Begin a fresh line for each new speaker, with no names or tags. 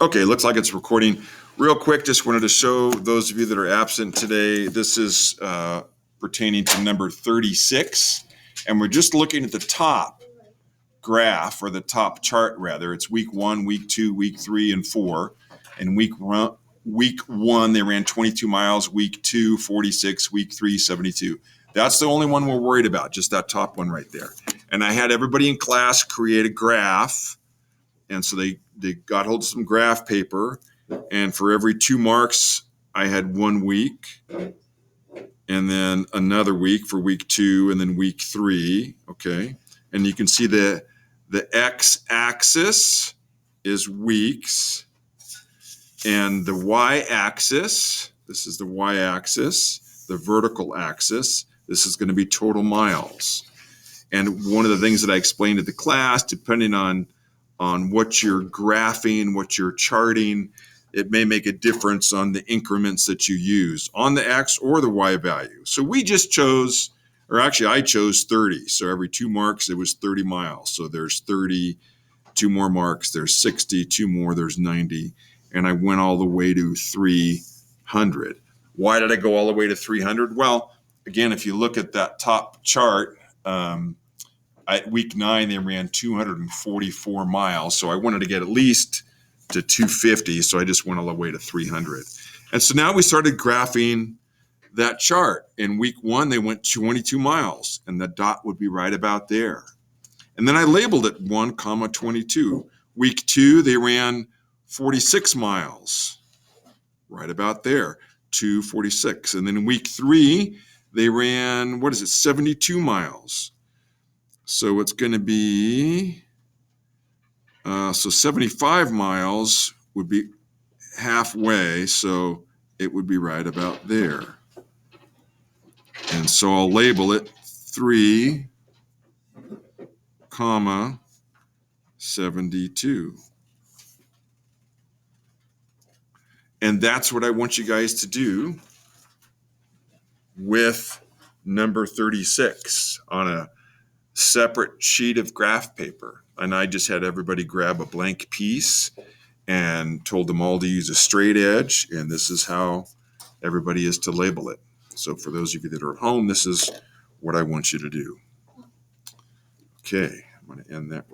Okay, looks like it's recording. Real quick, just wanted to show those of you that are absent today, this is pertaining to number 36. And we're just looking at the top graph, or the top chart rather. It's week 1, week 2, week 3, and 4. And week 1, they ran 22 miles, week 2, 46, week 3, 72. That's the only one we're worried about, just that top one right there. And I had everybody in class create a graph. And so they got hold of some graph paper, and for every 2 marks, I had 1 week, and then another week for week 2, and then week 3. Okay. And you can see the x-axis is weeks, and the y-axis, this is the y-axis, the vertical axis, this is going to be total miles. And one of the things that I explained to the class, depending on what you're graphing, what you're charting, it may make a difference on the increments that you use on the X or the Y value. So we just chose, or actually I chose 30. So every 2 marks, it was 30 miles. So there's 30, 2 more marks, there's 60, 2 more, there's 90. And I went all the way to 300. Why did I go all the way to 300? Well, again, if you look at that top chart, at week 9, they ran 244 miles. So I wanted to get at least to 250. So I just went all the way to 300. And so now we started graphing that chart. In week 1, they went 22 miles, and the dot would be right about there. And then I labeled it 1, 22. Week 2, they ran 46 miles, right about there, 246. And then in week 3, they ran, 72 miles. So it's going to be, so 75 miles would be halfway, so it would be right about there. And so I'll label it 3, 72. And that's what I want you guys to do with number 36 on a separate sheet of graph paper. And I just had everybody grab a blank piece and told them all to use a straight edge. And this is how everybody is to label it. So for those of you that are at home, this is what I want you to do. Okay, I'm going to end that.